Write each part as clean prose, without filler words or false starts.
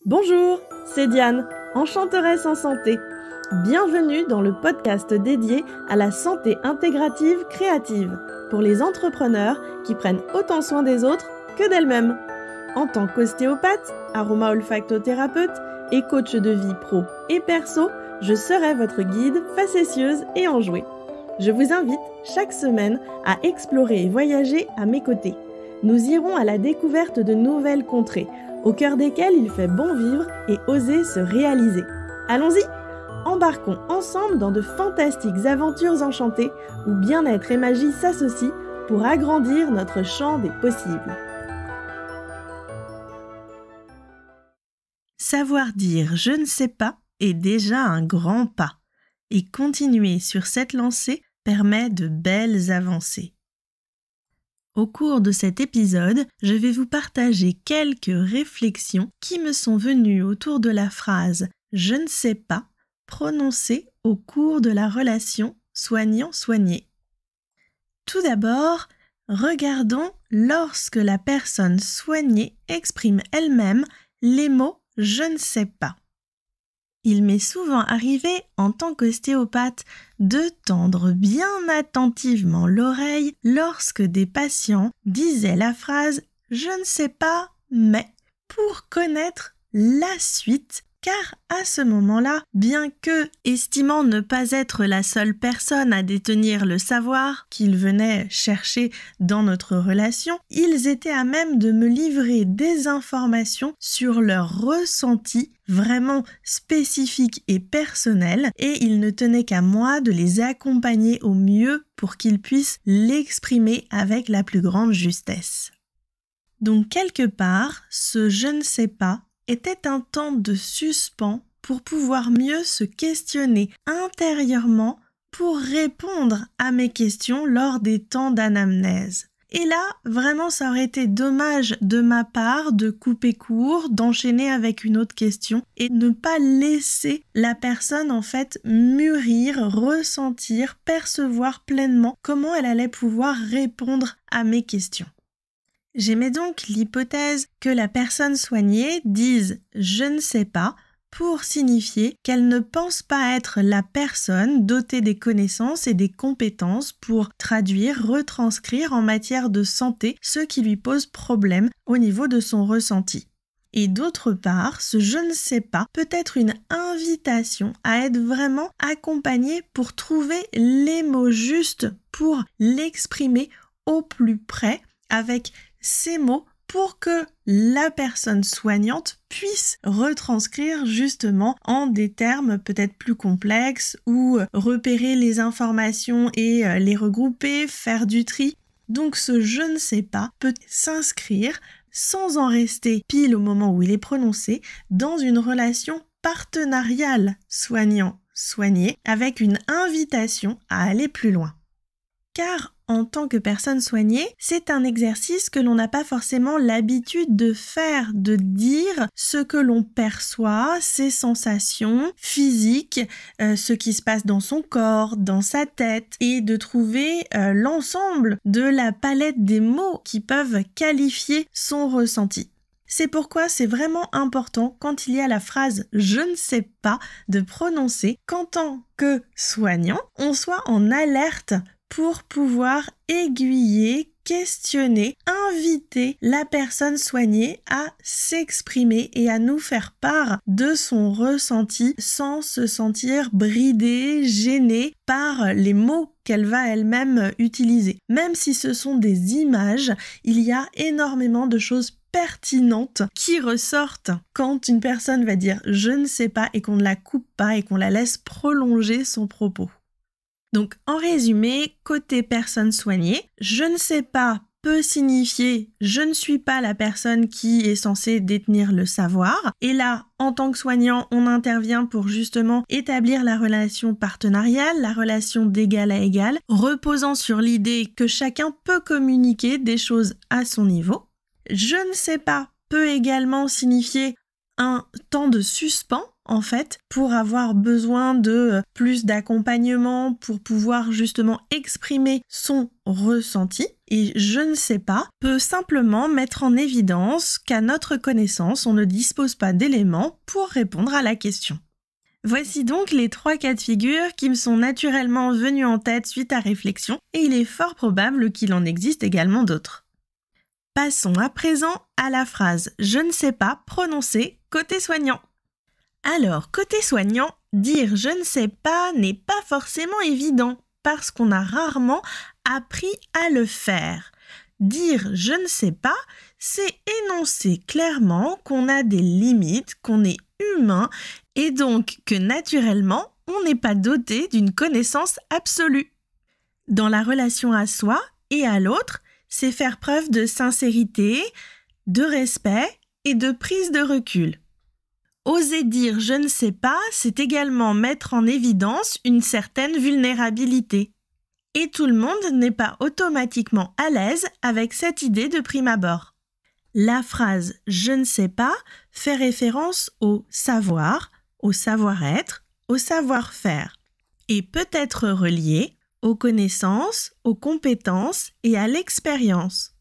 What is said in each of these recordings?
Bonjour, c'est Diane, enchanteresse en santé. Bienvenue dans le podcast dédié à la santé intégrative créative pour les entrepreneurs qui prennent autant soin des autres que d'elles-mêmes. En tant qu'ostéopathe, aroma-olfactothérapeute et coach de vie pro et perso, je serai votre guide facétieuse et enjouée. Je vous invite chaque semaine à explorer et voyager à mes côtés. Nous irons à la découverte de nouvelles contrées, au cœur desquelles il fait bon vivre et oser se réaliser. Allons-y! Embarquons ensemble dans de fantastiques aventures enchantées où bien-être et magie s'associent pour agrandir notre champ des possibles. Savoir dire « je ne sais pas » est déjà un grand pas, et continuer sur cette lancée permet de belles avancées. Au cours de cet épisode, je vais vous partager quelques réflexions qui me sont venues autour de la phrase « je ne sais pas » prononcée au cours de la relation soignant-soigné. Tout d'abord, regardons lorsque la personne soignée exprime elle-même les mots « je ne sais pas ». Il m'est souvent arrivé, en tant qu'ostéopathe, de tendre bien attentivement l'oreille lorsque des patients disaient la phrase « je ne sais pas, mais » pour connaître la suite, car à ce moment-là, bien que, estimant ne pas être la seule personne à détenir le savoir qu'ils venaient chercher dans notre relation, ils étaient à même de me livrer des informations sur leur ressenti vraiment spécifiques et personnels, et il ne tenait qu'à moi de les accompagner au mieux pour qu'ils puissent l'exprimer avec la plus grande justesse. Donc quelque part, ce « je ne sais pas » était un temps de suspens pour pouvoir mieux se questionner intérieurement pour répondre à mes questions lors des temps d'anamnèse. Et là, vraiment, ça aurait été dommage de ma part de couper court, d'enchaîner avec une autre question et ne pas laisser la personne en fait mûrir, ressentir, percevoir pleinement comment elle allait pouvoir répondre à mes questions. J'émets donc l'hypothèse que la personne soignée dise « je ne sais pas » pour signifier qu'elle ne pense pas être la personne dotée des connaissances et des compétences pour traduire, retranscrire en matière de santé ce qui lui pose problème au niveau de son ressenti. Et d'autre part, ce « je ne sais pas » peut être une invitation à être vraiment accompagné pour trouver les mots justes pour l'exprimer au plus près avec ces mots pour que la personne soignante puisse retranscrire justement en des termes peut-être plus complexes ou repérer les informations et les regrouper, faire du tri. Donc ce « je ne sais pas » peut s'inscrire sans en rester pile au moment où il est prononcé dans une relation partenariale soignant-soigné avec une invitation à aller plus loin. Car en tant que personne soignée, c'est un exercice que l'on n'a pas forcément l'habitude de faire, de dire ce que l'on perçoit, ses sensations physiques, ce qui se passe dans son corps, dans sa tête, et de trouver l'ensemble de la palette des mots qui peuvent qualifier son ressenti. C'est pourquoi c'est vraiment important quand il y a la phrase « je ne sais pas » de prononcer qu'en tant que soignant, on soit en alerte pour pouvoir aiguiller, questionner, inviter la personne soignée à s'exprimer et à nous faire part de son ressenti sans se sentir bridée, gênée par les mots qu'elle va elle-même utiliser. Même si ce sont des images, il y a énormément de choses pertinentes qui ressortent quand une personne va dire « je ne sais pas » et qu'on ne la coupe pas et qu'on la laisse prolonger son propos. Donc, en résumé, côté personne soignée, je ne sais pas peut signifier je ne suis pas la personne qui est censée détenir le savoir. Et là, en tant que soignant, on intervient pour justement établir la relation partenariale, la relation d'égal à égal, reposant sur l'idée que chacun peut communiquer des choses à son niveau. Je ne sais pas peut également signifier un temps de suspens en fait, pour avoir besoin de plus d'accompagnement, pour pouvoir justement exprimer son ressenti. Et je ne sais pas peut simplement mettre en évidence qu'à notre connaissance, on ne dispose pas d'éléments pour répondre à la question. Voici donc les 3 cas de figure qui me sont naturellement venus en tête suite à réflexion, et il est fort probable qu'il en existe également d'autres. Passons à présent à la phrase « je ne sais pas » prononcée côté soignant. Alors, côté soignant, dire « je ne sais pas » n'est pas forcément évident parce qu'on a rarement appris à le faire. Dire « je ne sais pas », c'est énoncer clairement qu'on a des limites, qu'on est humain et donc que naturellement, on n'est pas doté d'une connaissance absolue. Dans la relation à soi et à l'autre, c'est faire preuve de sincérité, de respect et de prise de recul. Oser dire « je ne sais pas », c'est également mettre en évidence une certaine vulnérabilité. Et tout le monde n'est pas automatiquement à l'aise avec cette idée de prime abord. La phrase « je ne sais pas » fait référence au savoir, au savoir-être, au savoir-faire et peut être reliée aux connaissances, aux compétences et à l'expérience.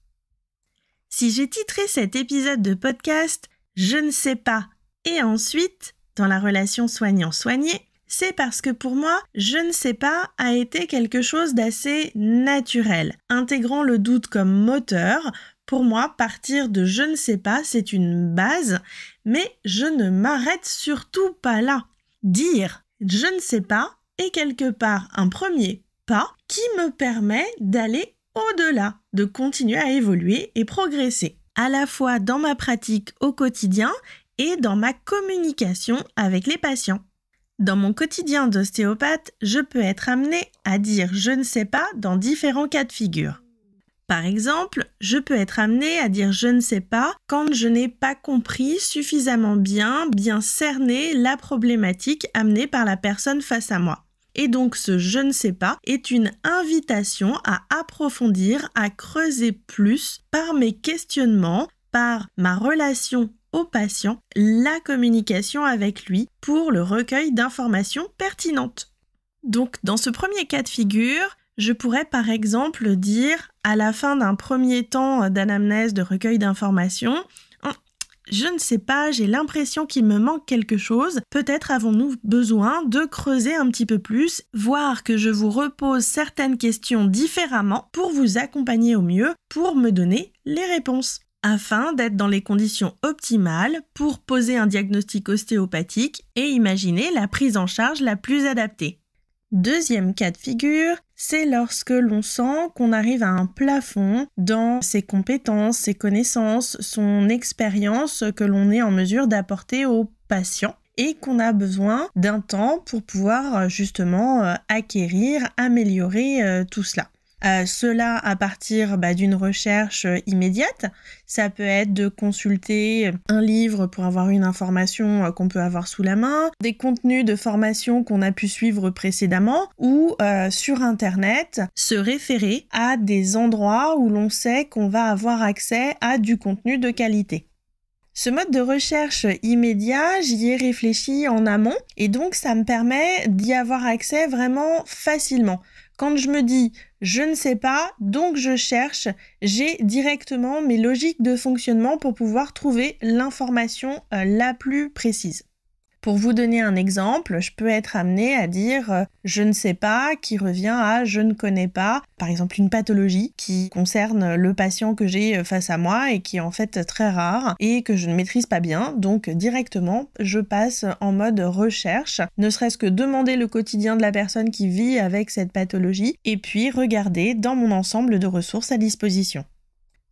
Si j'ai titré cet épisode de podcast « Je ne sais pas » et ensuite, dans la relation soignant-soigné, c'est parce que pour moi, je ne sais pas a été quelque chose d'assez naturel. Intégrant le doute comme moteur, pour moi, partir de je ne sais pas, c'est une base, mais je ne m'arrête surtout pas là. Dire je ne sais pas est quelque part un premier pas qui me permet d'aller au-delà, de continuer à évoluer et progresser, à la fois dans ma pratique au quotidien et dans ma communication avec les patients. Dans mon quotidien d'ostéopathe, je peux être amenée à dire « je ne sais pas » dans différents cas de figure. Par exemple, je peux être amenée à dire « je ne sais pas » quand je n'ai pas compris suffisamment bien cerné la problématique amenée par la personne face à moi. Et donc ce « je ne sais pas » est une invitation à approfondir, à creuser plus par mes questionnements, par ma relation au patient, la communication avec lui pour le recueil d'informations pertinentes. Donc, dans ce premier cas de figure, je pourrais par exemple dire, à la fin d'un premier temps d'anamnèse de recueil d'informations, « je ne sais pas, j'ai l'impression qu'il me manque quelque chose, peut-être avons-nous besoin de creuser un petit peu plus, voire que je vous repose certaines questions différemment pour vous accompagner au mieux, pour me donner les réponses. » afin d'être dans les conditions optimales pour poser un diagnostic ostéopathique et imaginer la prise en charge la plus adaptée. Deuxième cas de figure, c'est lorsque l'on sent qu'on arrive à un plafond dans ses compétences, ses connaissances, son expérience que l'on est en mesure d'apporter au patient et qu'on a besoin d'un temps pour pouvoir justement acquérir, améliorer tout cela. Cela à partir d'une recherche immédiate. Ça peut être de consulter un livre pour avoir une information qu'on peut avoir sous la main, des contenus de formation qu'on a pu suivre précédemment ou sur Internet, se référer à des endroits où l'on sait qu'on va avoir accès à du contenu de qualité. Ce mode de recherche immédiat, j'y ai réfléchi en amont et donc ça me permet d'y avoir accès vraiment facilement. Quand je me dis « je ne sais pas, donc je cherche », j'ai directement mes logiques de fonctionnement pour pouvoir trouver l'information la plus précise. Pour vous donner un exemple, je peux être amenée à dire « je ne sais pas » qui revient à « je ne connais pas », par exemple une pathologie qui concerne le patient que j'ai face à moi et qui est en fait très rare et que je ne maîtrise pas bien. Donc directement, je passe en mode recherche, ne serait-ce que demander le quotidien de la personne qui vit avec cette pathologie et puis regarder dans mon ensemble de ressources à disposition.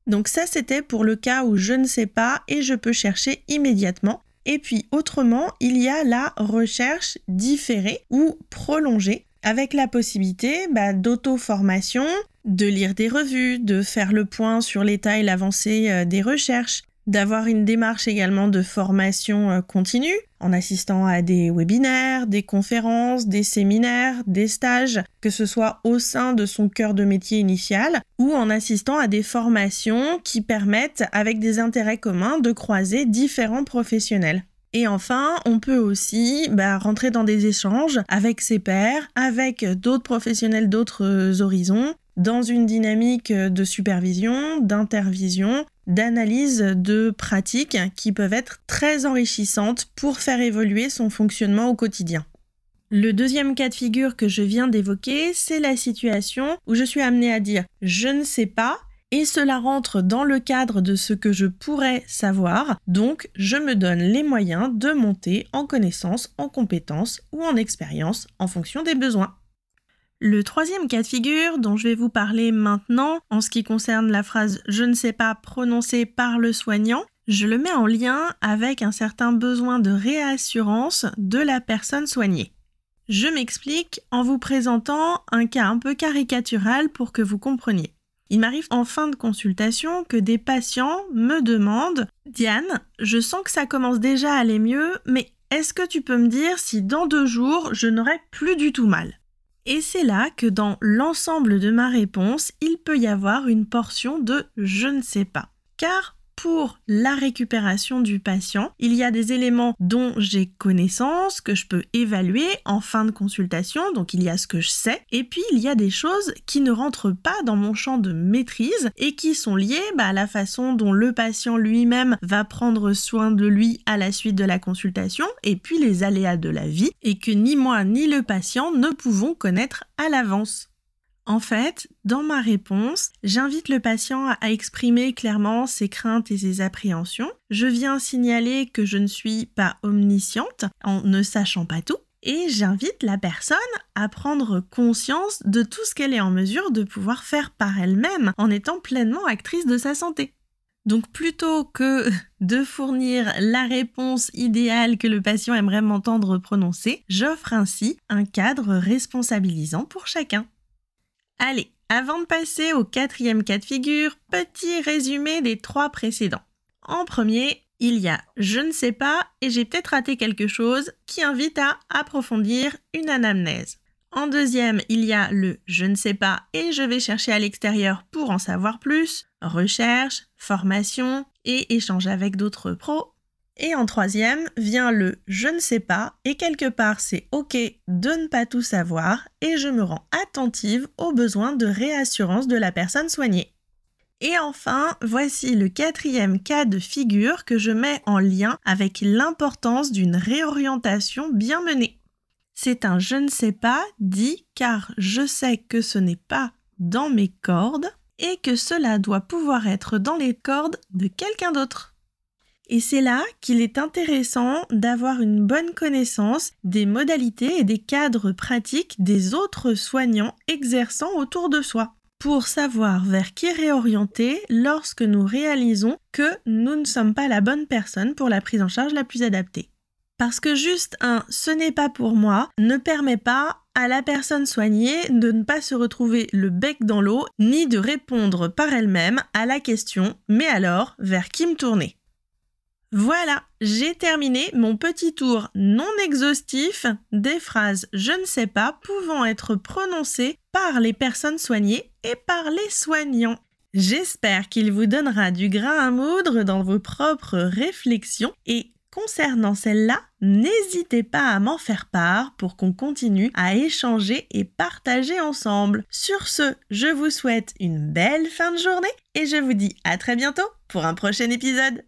Donc ça, c'était pour le cas où je ne sais pas et je peux chercher immédiatement. Et puis autrement, il y a la recherche différée ou prolongée avec la possibilité d'auto-formation, de lire des revues, de faire le point sur l'état et l'avancée des recherches, d'avoir une démarche également de formation continue en assistant à des webinaires, des conférences, des séminaires, des stages, que ce soit au sein de son cœur de métier initial ou en assistant à des formations qui permettent, avec des intérêts communs, de croiser différents professionnels. Et enfin, on peut aussi rentrer dans des échanges avec ses pairs, avec d'autres professionnels d'autres horizons, dans une dynamique de supervision, d'intervision, d'analyse de pratiques qui peuvent être très enrichissantes pour faire évoluer son fonctionnement au quotidien. Le deuxième cas de figure que je viens d'évoquer, c'est la situation où je suis amenée à dire « je ne sais pas » et cela rentre dans le cadre de ce que je pourrais savoir, donc je me donne les moyens de monter en connaissance, en compétences ou en expérience en fonction des besoins. Le troisième cas de figure dont je vais vous parler maintenant, en ce qui concerne la phrase « je ne sais pas » prononcée par le soignant, je le mets en lien avec un certain besoin de réassurance de la personne soignée. Je m'explique en vous présentant un cas un peu caricatural pour que vous compreniez. Il m'arrive en fin de consultation que des patients me demandent « Diane, je sens que ça commence déjà à aller mieux, mais est-ce que tu peux me dire si dans 2 jours, je n'aurai plus du tout mal ?» Et c'est là que dans l'ensemble de ma réponse, il peut y avoir une portion de « je ne sais pas ». Car pour la récupération du patient, il y a des éléments dont j'ai connaissance, que je peux évaluer en fin de consultation, donc il y a ce que je sais, et puis il y a des choses qui ne rentrent pas dans mon champ de maîtrise et qui sont liées à la façon dont le patient lui-même va prendre soin de lui à la suite de la consultation, et puis les aléas de la vie, et que ni moi ni le patient ne pouvons connaître à l'avance. En fait, dans ma réponse, j'invite le patient à exprimer clairement ses craintes et ses appréhensions. Je viens signaler que je ne suis pas omnisciente en ne sachant pas tout. Et j'invite la personne à prendre conscience de tout ce qu'elle est en mesure de pouvoir faire par elle-même en étant pleinement actrice de sa santé. Donc plutôt que de fournir la réponse idéale que le patient aimerait m'entendre prononcer, j'offre ainsi un cadre responsabilisant pour chacun. Allez, avant de passer au 4e cas de figure, petit résumé des 3 précédents. En premier, il y a « je ne sais pas » et j'ai peut-être raté quelque chose qui invite à approfondir une anamnèse. En deuxième, il y a le « je ne sais pas » et je vais chercher à l'extérieur pour en savoir plus, recherche, formation et échange avec d'autres pros. Et en troisième vient le « je ne sais pas » et quelque part c'est ok de ne pas tout savoir et je me rends attentive aux besoins de réassurance de la personne soignée. Et enfin, voici le 4e cas de figure que je mets en lien avec l'importance d'une réorientation bien menée. C'est un « je ne sais pas » dit car je sais que ce n'est pas dans mes cordes et que cela doit pouvoir être dans les cordes de quelqu'un d'autre. Et c'est là qu'il est intéressant d'avoir une bonne connaissance des modalités et des cadres pratiques des autres soignants exerçant autour de soi, pour savoir vers qui réorienter lorsque nous réalisons que nous ne sommes pas la bonne personne pour la prise en charge la plus adaptée. Parce que juste un « ce n'est pas pour moi » ne permet pas à la personne soignée de ne pas se retrouver le bec dans l'eau, ni de répondre par elle-même à la question « mais alors, vers qui me tourner ?» Voilà, j'ai terminé mon petit tour non exhaustif des phrases « je ne sais pas » pouvant être prononcées par les personnes soignées et par les soignants. J'espère qu'il vous donnera du grain à moudre dans vos propres réflexions et concernant celle-là, n'hésitez pas à m'en faire part pour qu'on continue à échanger et partager ensemble. Sur ce, je vous souhaite une belle fin de journée et je vous dis à très bientôt pour un prochain épisode.